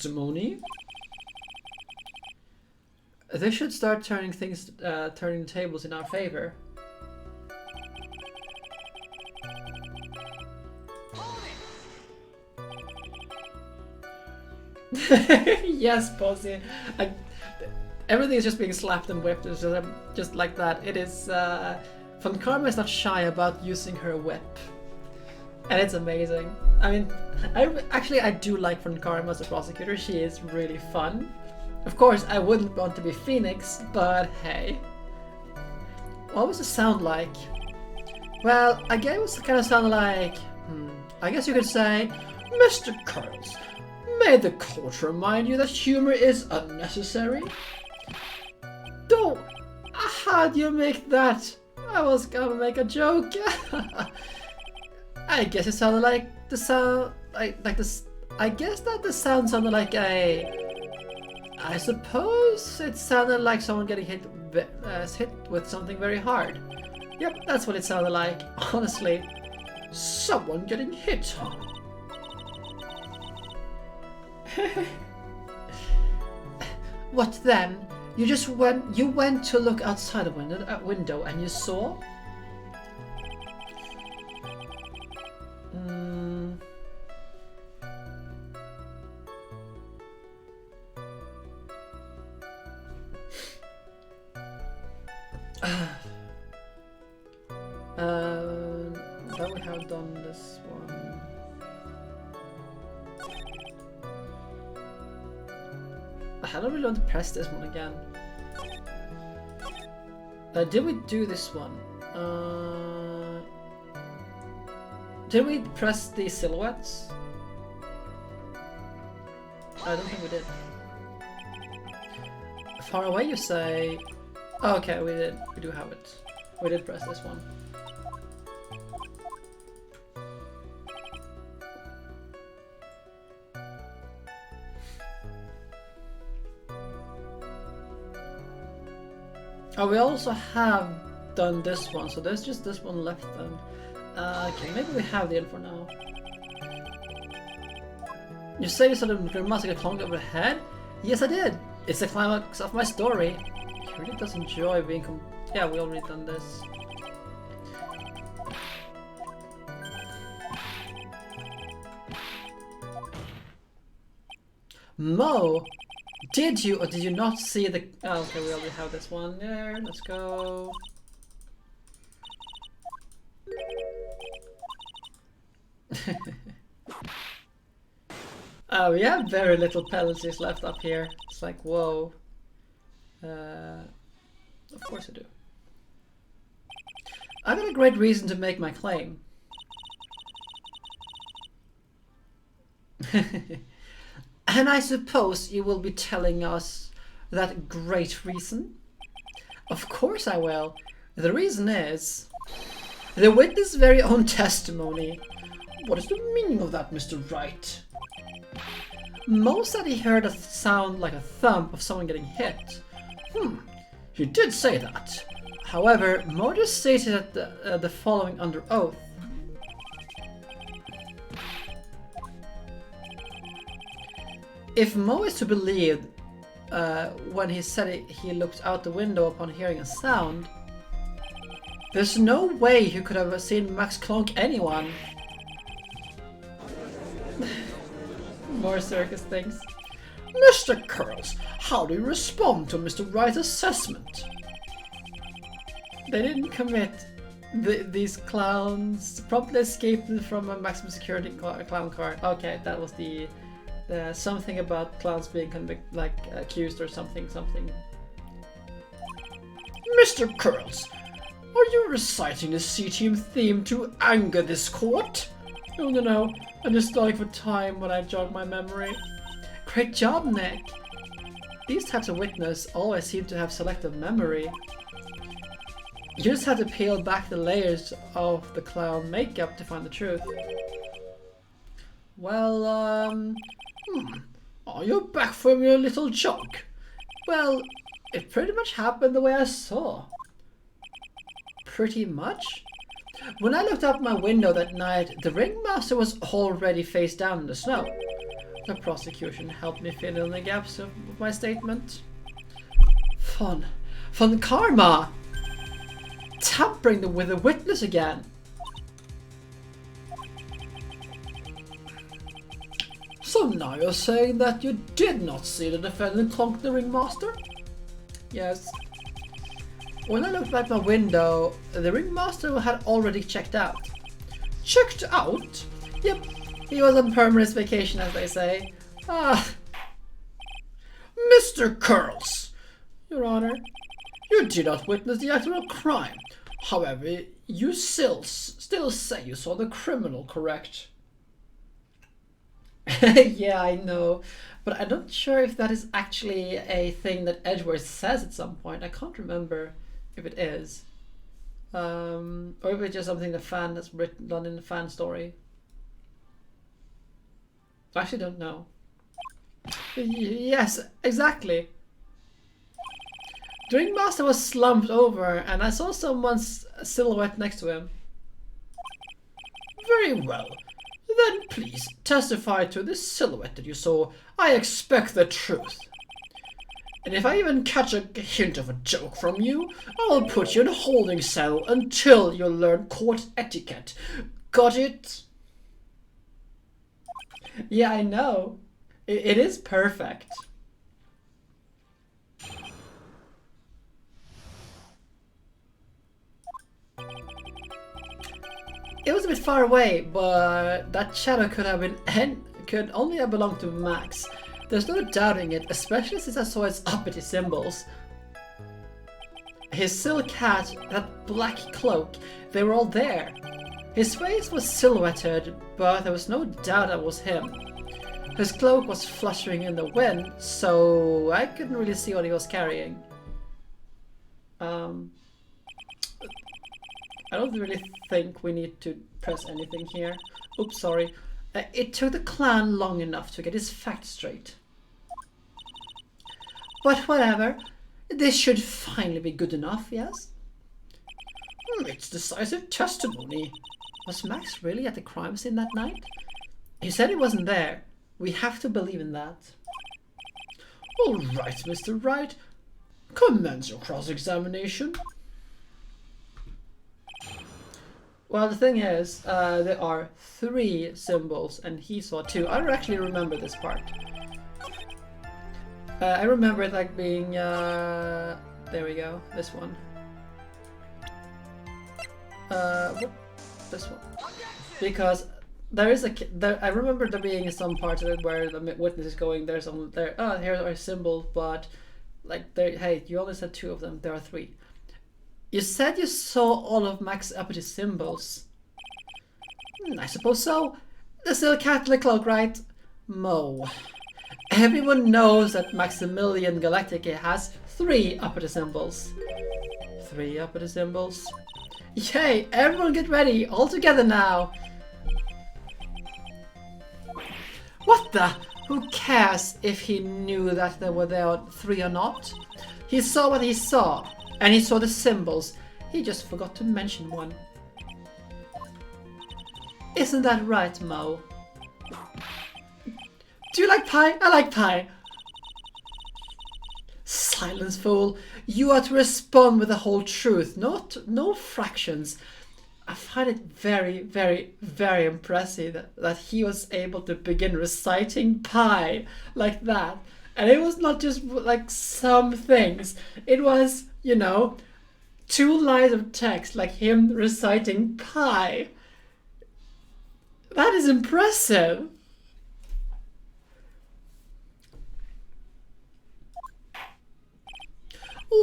testimony. They should start turning the tables in our favor. Yes, Posy. Everything is just being slapped and whipped. It's just like that. It is. Von Karma is not shy about using her whip, and it's amazing. I mean, I do like Von Karma as a prosecutor. She is really fun. Of course, I wouldn't want to be Phoenix, but hey. What was it sound like? Well, I guess it was kind of sounded like. I guess you could say, Mr. Curls. May the court remind you that humor is unnecessary? Don't! How'd you make that? I was gonna make a joke. I guess it sounded like the sound... like this... I guess that the sound sounded like a... I suppose it sounded like someone getting hit with something very hard. Yep, that's what it sounded like. Honestly. Someone getting hit, huh? What then? You went to look outside the window and you saw? That we have done this one. I don't really want to press this one again. Did we do this one? Did we press the silhouettes? I don't think we did. Far away, you say? Oh, okay, we did. We do have it. We did press this one. Oh, we also have done this one, so there's just this one left then. Okay, maybe we have the info now. You say you saw the Grandmaster clunk overhead? Yes, I did! It's the climax of my story. He really does enjoy being yeah, we already done this. Mo! Did you or did you not see the... Oh, okay, we already have this one there. Let's go. Oh, we have very little penalties left up here. It's like, whoa. Of course I do. I got a great reason to make my claim. And I suppose you will be telling us that great reason? Of course I will. The reason is... the witness' very own testimony. What is the meaning of that, Mr. Wright? Mo said he heard a sound like a thump of someone getting hit. He did say that. However, Mo just stated the following under oath. If Mo is to believe, when he said he looked out the window upon hearing a sound, there's no way he could have seen Max clonk anyone. More circus things. Mr. Curls, how do you respond to Mr. Wright's assessment? They didn't commit. These clowns promptly escaped from a maximum security clown car. Okay, that was the something about clowns being accused or something. Mr. Curls, are you reciting the C-Team theme to anger this court? No. I'm just stalling for time when I jog my memory. Great job, Nick. These types of witness always seem to have selective memory. You just have to peel back the layers of the clown makeup to find the truth. Well, are you back from your little jog? Well, it pretty much happened the way I saw. Pretty much? When I looked out my window that night, the ringmaster was already face down in the snow. The prosecution helped me fill in the gaps of my statement. Von Karma! Tampering with a witness again! So now you're saying that you did not see the defendant clonk the ringmaster? Yes. When I looked out my window, the ringmaster had already checked out. Checked out? Yep, he was on permanent vacation, as they say. Ah. Mr. Curls! Your Honor, you did not witness the actual crime. However, you still say you saw the criminal, correct? Yeah, I know, but I'm not sure if that is actually a thing that Edgeworth says at some point. I can't remember if it is. Or if it's just something the fan has done in the fan story. I actually don't know. Yes, exactly. The ringmaster was slumped over and I saw someone's silhouette next to him. Very well. Then please testify to this silhouette that you saw. I expect the truth. And if I even catch a hint of a joke from you, I will put you in a holding cell until you learn court etiquette. Got it? Yeah, I know. It is perfect. It was a bit far away, but that shadow could only have belonged to Max. There's no doubting it, especially since I saw his uppity symbols. His silk hat, that black cloak, they were all there. His face was silhouetted, but there was no doubt that was him. His cloak was fluttering in the wind, so I couldn't really see what he was carrying. I don't really think we need to press anything here. Oops, sorry. It took the clan long enough to get his facts straight. But whatever. This should finally be good enough, yes? It's decisive testimony. Was Max really at the crime scene that night? He said he wasn't there. We have to believe in that. All right, Mr. Wright. Commence your cross-examination. Well, the thing is, there are 3 symbols, and he saw 2. I don't actually remember this part. I remember it like being, there we go, this one. This one. Because there is I remember there being some parts of it where the witness is going, there's some, there, oh, here's our symbol, but, like, there, hey, you only said 2 of them, there are 3. You said you saw all of Max's uppity symbols. I suppose so. The silk hat and the cloak, right? Mo. Everyone knows that Maximilian Galactica has 3 uppity symbols. 3 uppity symbols. Yay! Everyone get ready! All together now! What the? Who cares if he knew that there were 3 or not? He saw what he saw. And he saw the symbols. He just forgot to mention one. Isn't that right, Mo? Do you like pie? I like pie. Silence, fool. You are to respond with the whole truth, no fractions. I find it very, very, very impressive that he was able to begin reciting pie like that. And it was not just like some things. It was, you know, 2 lines of text like him reciting pie. That is impressive.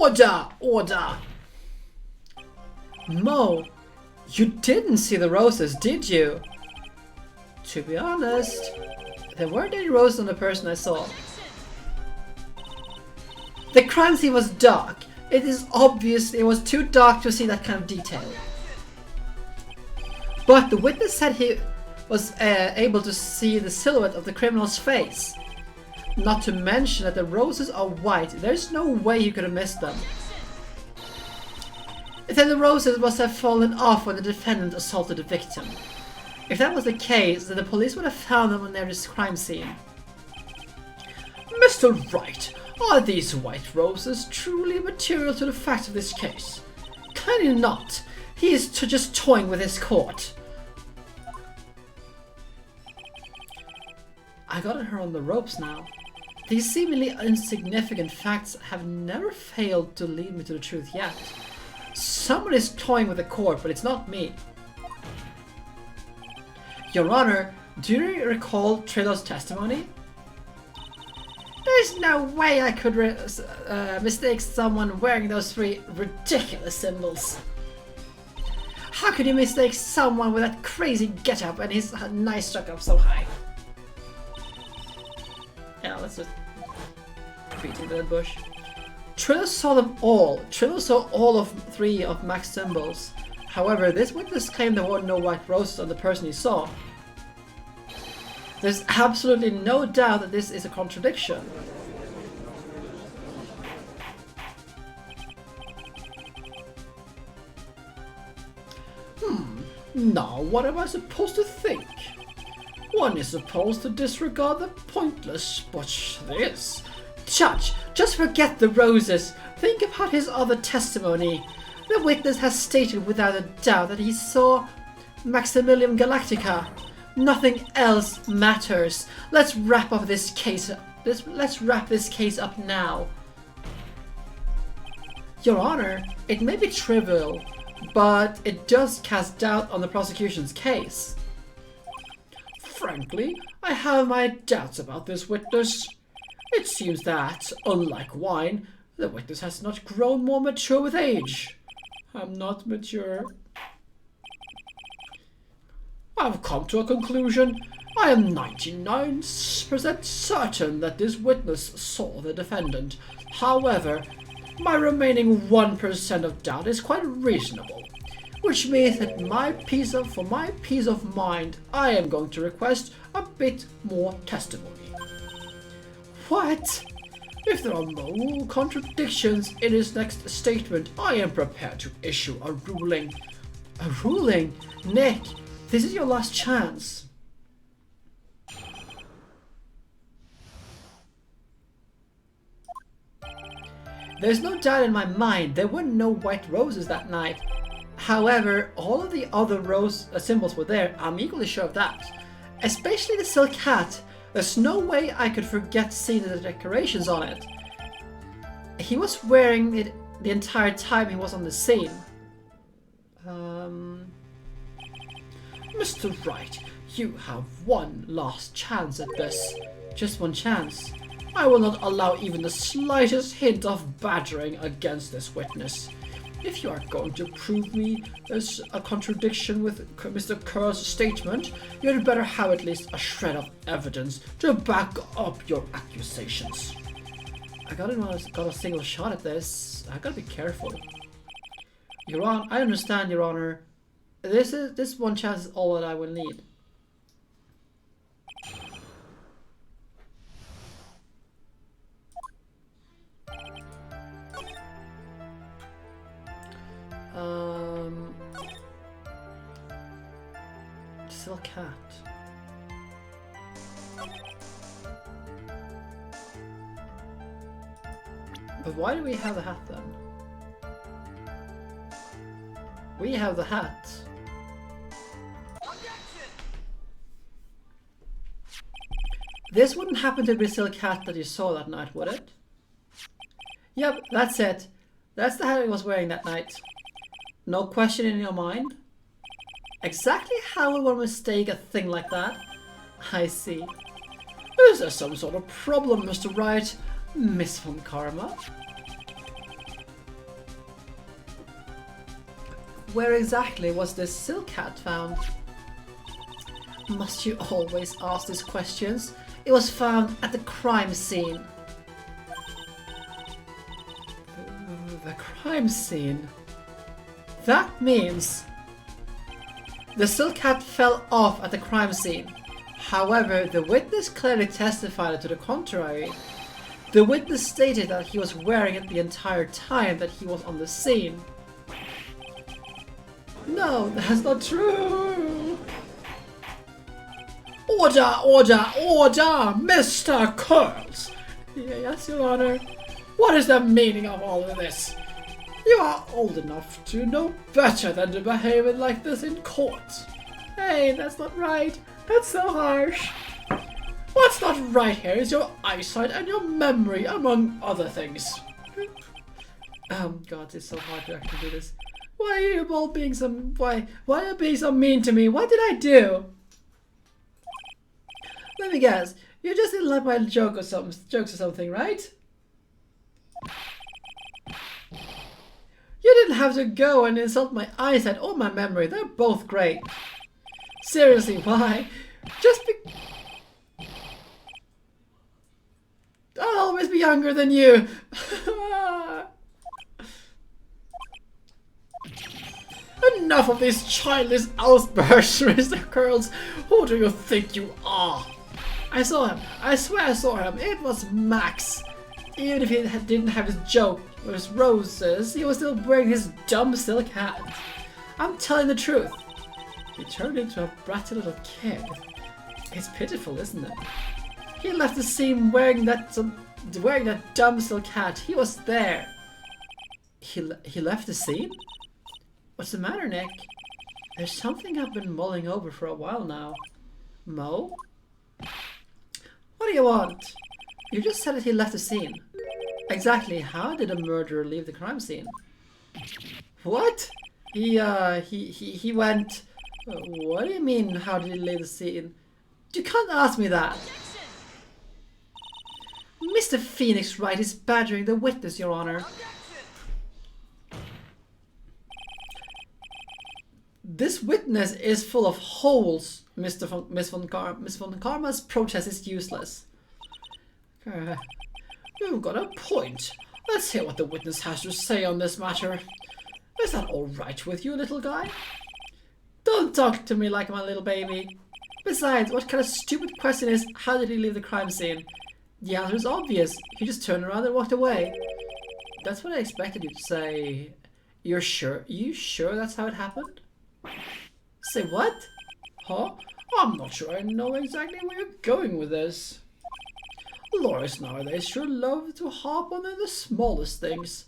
Order! Order! Mo, you didn't see the roses, did you? To be honest, there weren't any roses on the person I saw. The crime scene was dark. It is obvious it was too dark to see that kind of detail. But the witness said he was able to see the silhouette of the criminal's face. Not to mention that the roses are white. There's no way you could have missed them. Then the roses must have fallen off when the defendant assaulted the victim. If that was the case, then the police would have found them near this crime scene. Mr. Wright, are these white roses truly material to the facts of this case? Clearly not. He is just toying with his court. I got her on the ropes now. These seemingly insignificant facts have never failed to lead me to the truth yet. Someone is toying with the court, but it's not me. Your Honor, do you recall Trillo's testimony? There's no way I could mistake someone wearing those three ridiculous symbols. How could you mistake someone with that crazy getup and his knife stuck up so high? Yeah, let's just beat into that bush. Trillo saw them all. Trillo saw all of three of Mac's symbols. However, this witness claimed there were no white roses on the person he saw. There's absolutely no doubt that this is a contradiction. Now what am I supposed to think? One is supposed to disregard the pointless, but this... Judge, just forget the roses. Think about his other testimony. The witness has stated without a doubt that he saw Maximilian Galactica. Nothing else matters. Let's wrap up this case. Let's wrap this case up now. Your Honor, it may be trivial, but it does cast doubt on the prosecution's case. Frankly, I have my doubts about this witness. It seems that, unlike wine, the witness has not grown more mature with age. I'm not mature. I've come to a conclusion. I am 99% certain that this witness saw the defendant. However, my remaining 1% of doubt is quite reasonable, which means that for my peace of mind, I am going to request a bit more testimony. What? If there are no contradictions in his next statement, I am prepared to issue a ruling. A ruling? Nick, this is your last chance. There's no doubt in my mind there were no white roses that night. However, all of the other rose symbols were there. I'm equally sure of that. Especially the silk hat. There's no way I could forget seeing the decorations on it. He was wearing it the entire time he was on the scene. Mr. Wright, you have one last chance at this. Just one chance. I will not allow even the slightest hint of badgering against this witness. If you are going to prove me there's a contradiction with Mr. Kerr's statement, you'd better have at least a shred of evidence to back up your accusations. I got a single shot at this. I gotta be careful. Your Honor, I understand, Your Honor. This one chance is all that I will need. Silk hat. But why do we have the hat then? We have the hat. This wouldn't happen to be the silk hat that you saw that night, would it? Yep, that's it. That's the hat he was wearing that night. No question in your mind? Exactly how would one mistake a thing like that? I see. Is there some sort of problem, Mr. Wright? Miss Von Karma? Where exactly was this silk hat found? Must you always ask these questions? It was found at the crime scene. The crime scene? That means the silk hat fell off at the crime scene. However, the witness clearly testified to the contrary. The witness stated that he was wearing it the entire time that he was on the scene. No, that's not true. Order, order, order, Mr. Curls. Yes, Your Honor. What is the meaning of all of this? You are old enough to know better than to behave like this in court. Hey, that's not right. That's so harsh. What's not right here is your eyesight and your memory, among other things. God, it's so hard to actually do this. Why are you all being why are you being so mean to me? What did I do? Let me guess. You just didn't like my jokes or something, right? You didn't have to go and insult my eyesight or my memory. They're both great. Seriously, why? Just I'll always be younger than you. Enough of these childish outbursts, Mr. Curls. Who do you think you are? I saw him. I swear I saw him. It was Max. Even if he didn't have his joke or his roses, he was still wearing his dumb silk hat. I'm telling the truth. He turned into a bratty little kid. It's pitiful, isn't it? He left the scene wearing that dumb silk hat. He was there. He left the scene? What's the matter, Nick? There's something I've been mulling over for a while now. Mo? What do you want? You just said that he left the scene. Exactly how did a murderer leave the crime scene? What? He went... What do you mean, how did he leave the scene? You can't ask me that. Mr. Phoenix Wright is badgering the witness, Your Honor. This witness is full of holes, Miss von Karma's protest is useless. You've got a point. Let's hear what the witness has to say on this matter. Is that all right with you, little guy? Don't talk to me like I'm a little baby. Besides, what kind of stupid question is, how did he leave the crime scene? The answer is obvious. He just turned around and walked away. That's what I expected you to say. You're sure? You sure that's how it happened? Say what? Huh? I'm not sure I know exactly where you're going with this. Lawyers nowadays sure love to harp on the smallest things.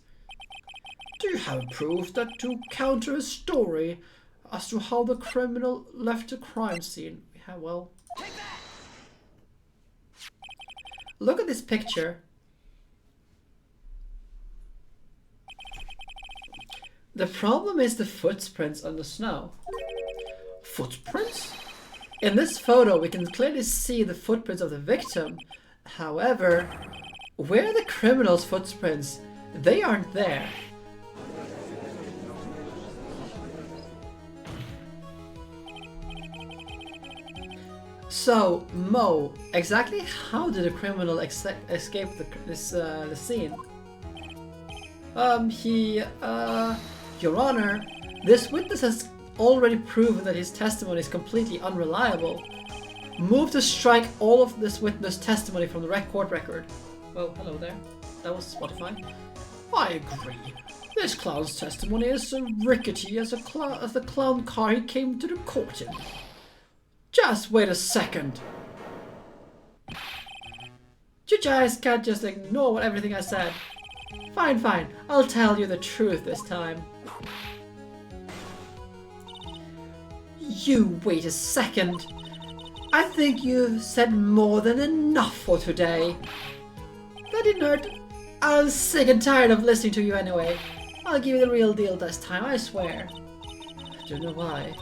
Do you have proof that to counter a story as to how the criminal left the crime scene? Yeah, well... Look at this picture. The problem is the footprints on the snow. Footprints? In this photo, we can clearly see the footprints of the victim. However, where are the criminal's footprints? They aren't there. So, Mo, exactly how did the criminal escape the scene? Your Honor, this witness has already proven that his testimony is completely unreliable. Move to strike all of this witness testimony from the court record. Well, hello there. That was Spotify. I agree. This clown's testimony is as rickety as the clown car he came to the court in. Just wait a second. You guys can't just ignore everything I said. Fine, fine. I'll tell you the truth this time. You wait a second. I think you've said more than enough for today. That didn't hurt. I was sick and tired of listening to you anyway. I'll give you the real deal this time, I swear. I don't know why,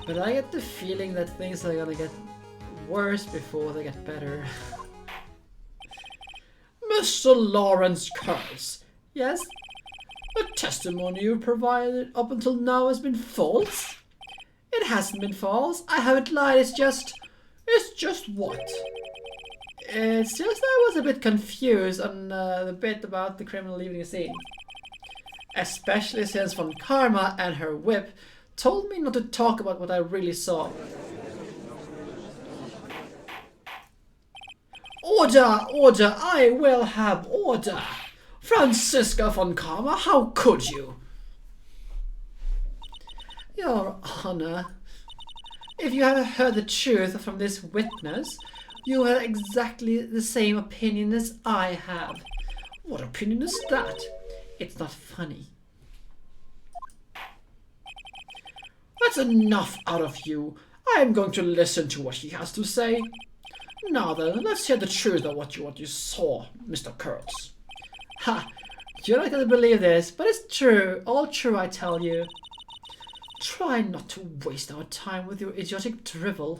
but I get the feeling that things are gonna get worse before they get better. Mr. Lawrence Curls. Yes? The testimony you provided up until now has been false? It hasn't been false. I haven't lied. It's just what? It's just I was a bit confused on the bit about the criminal leaving the scene. Especially since Von Karma and her whip told me not to talk about what I really saw. Order! Order! I will have order! Franziska Von Karma, how could you? Your Honor, if you have heard the truth from this witness, You have exactly the same opinion as I have. What opinion is that? It's not funny. That's enough out of you. I am going to listen to what he has to say. Now then, let's hear the truth of what you saw, Mr. Curls. Ha! You're not going to believe this, but it's true. All true, I tell you. Try not to waste our time with your idiotic drivel.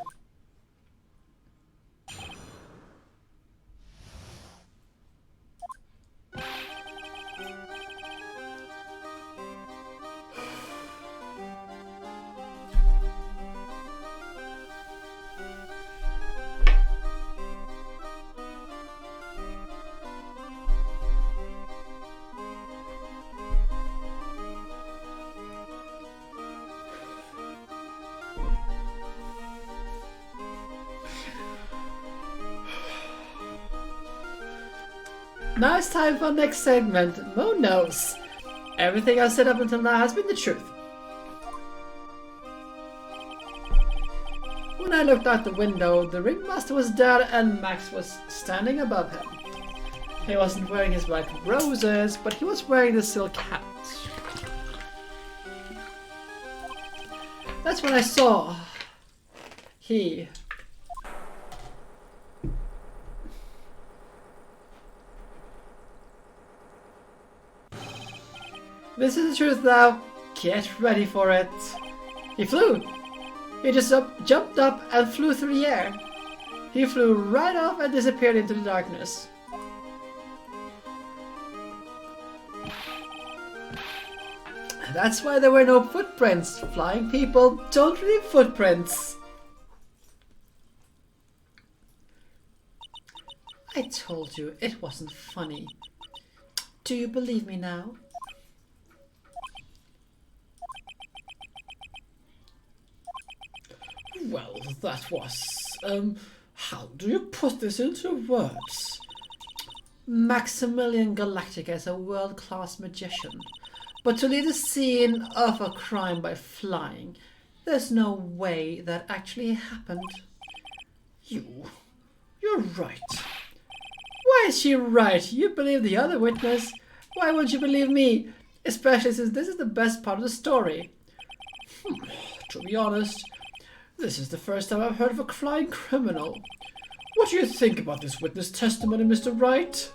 Now it's time for our next segment, Mo Knows. Everything I've said up until now has been the truth. When I looked out the window, the ringmaster was there and Max was standing above him. He wasn't wearing his white roses, but he was wearing the silk hat. That's when I saw. This is the truth now. Get ready for it. He flew. He just jumped up and flew through the air. He flew right off and disappeared into the darkness. That's why there were no footprints. Flying people don't leave footprints. I told you it wasn't funny. Do you believe me now? Well, that was... how do you put this into words? Maximilian Galactica is a world-class magician. But to lead the scene of a crime by flying, there's no way that actually happened. You're right. Why is she right? You believe the other witness. Why won't you believe me? Especially since this is the best part of the story. To be honest, this is the first time I've heard of a flying criminal. What do you think about this witness testimony, Mr. Wright?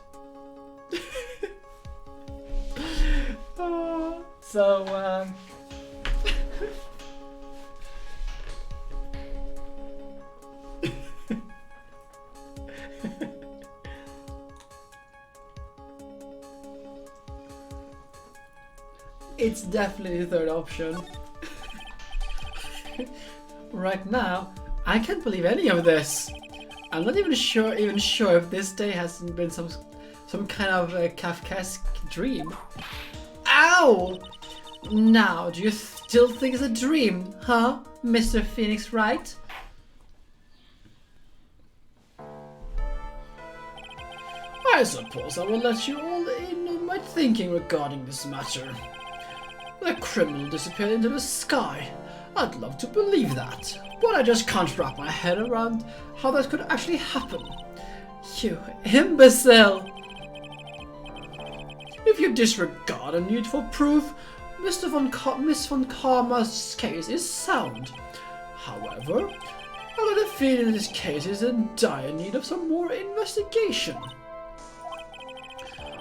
It's definitely the third option. Right now, I can't believe any of this. I'm not even sure if this day hasn't been some kind of a Kafkaesque dream. Ow! Now, do you still think it's a dream, huh, Mr. Phoenix Wright? I suppose I will let you all in on my thinking regarding this matter. The criminal disappeared into the sky. I'd love to believe that, but I just can't wrap my head around how that could actually happen. You imbecile! If you disregard a need for proof, Miss von Karma's case is sound. However, I got a feeling this case is in dire need of some more investigation.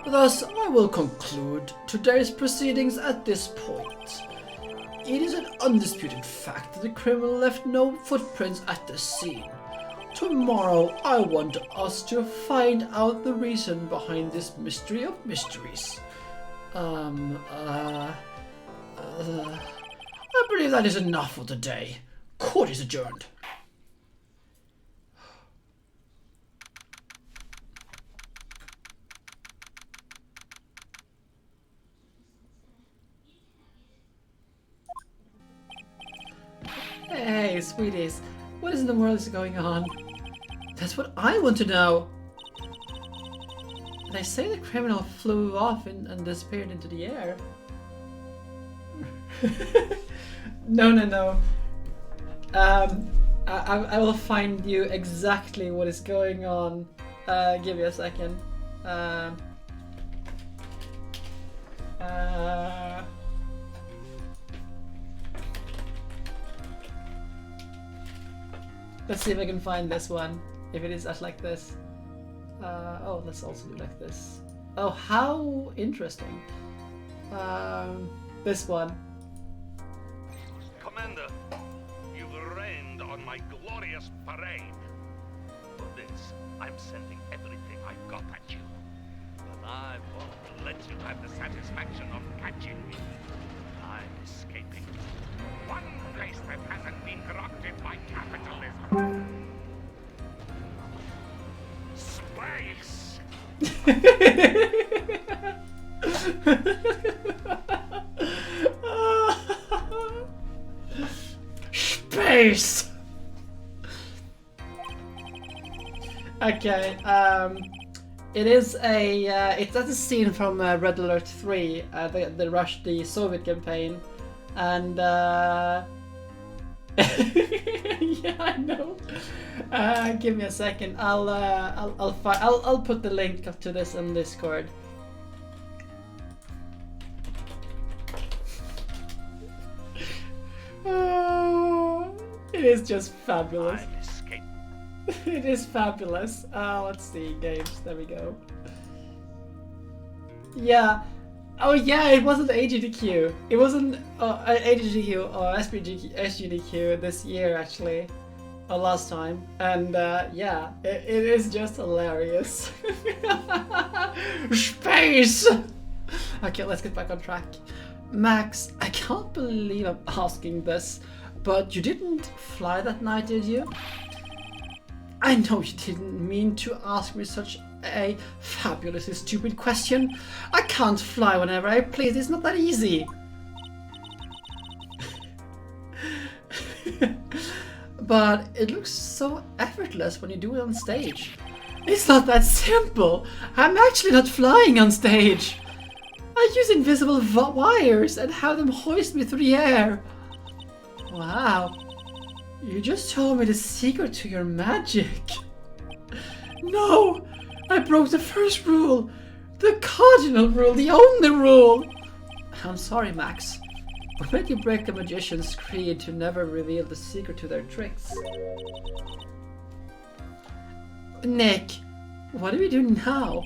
Thus, I will conclude today's proceedings at this point. It is an undisputed fact that the criminal left no footprints at the scene. Tomorrow, I want us to find out the reason behind this mystery of mysteries. I believe that is enough for today. Court is adjourned. Hey, sweeties, what in the world is going on? That's what I want to know. They say the criminal flew off and disappeared into the air. No. I will find you exactly what is going on. Give me a second. Let's see if I can find this one. If it is as like this. Oh, let's also do like this. Oh, how interesting. This one. Commander, you've rained on my glorious parade. For this, I'm sending everything I've got at you. But I won't let you have the satisfaction of catching me. I'm escaping. One place that hasn't been corrupted by capitalism. Space! Space! Okay, it is that's a scene from Red Alert 3, the Soviet campaign, and yeah, I know. Give me a second. I'll put the link to this on Discord. It is just fabulous. It is fabulous. Let's see, games. There we go. Yeah. Oh yeah, it wasn't AGDQ. It wasn't AGDQ or SGDQ this year actually, or last time. And yeah, it is just hilarious. Space. Okay, let's get back on track. Max, I can't believe I'm asking this, but you didn't fly that night, did you? I know you didn't mean to ask me such a fabulously stupid question. I can't fly whenever I please, it's not that easy. But it looks so effortless when you do it on stage. It's not that simple. I'm actually not flying on stage. I use invisible wires and have them hoist me through the air. Wow. You just told me the secret to your magic. No! I broke the first rule! The cardinal rule, the only rule! I'm sorry, Max. What made you break the magician's creed to never reveal the secret to their tricks? Nick, what do we do now?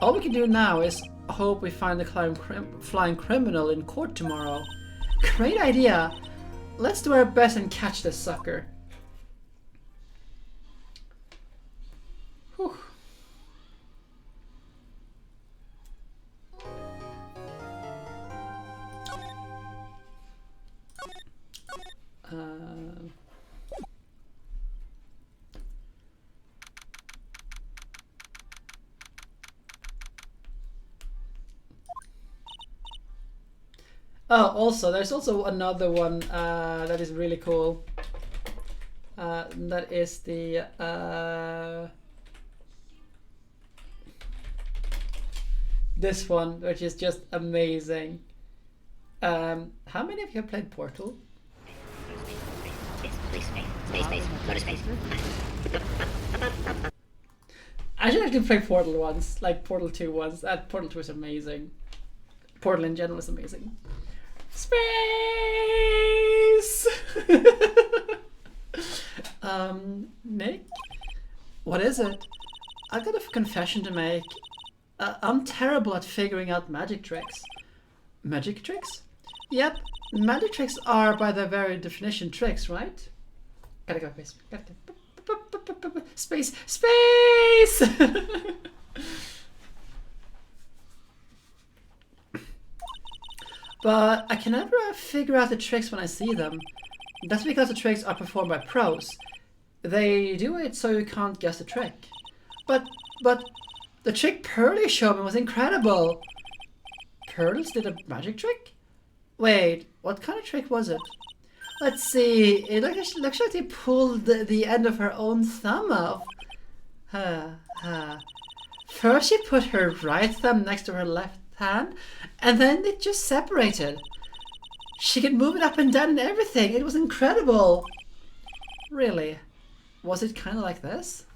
All we can do now is hope we find the flying criminal in court tomorrow. Great idea! Let's do our best and catch this sucker. Whew. Oh, also, there's also another one that is really cool. That is the this one, which is just amazing. How many of you have played Portal? I should actually play Portal once, like Portal 2 once. That Portal 2 is amazing. Portal in general is amazing. Space! Nick? What is it? I've got a confession to make. I'm terrible at figuring out magic tricks. Magic tricks? Yep, magic tricks are by their very definition tricks, right? Gotta go, space. Gotta go. Space! Space! But I can never figure out the tricks when I see them. That's because the tricks are performed by pros. They do it so you can't guess the trick. But the trick Pearly showed me was incredible. Pearls did a magic trick? Wait, what kind of trick was it? Let's see. It looks like they pulled the end of her own thumb off. First she put her right thumb next to her left hand, and then it just separated. She could move it up and down and everything. It was incredible. Really? Was it kind of like this?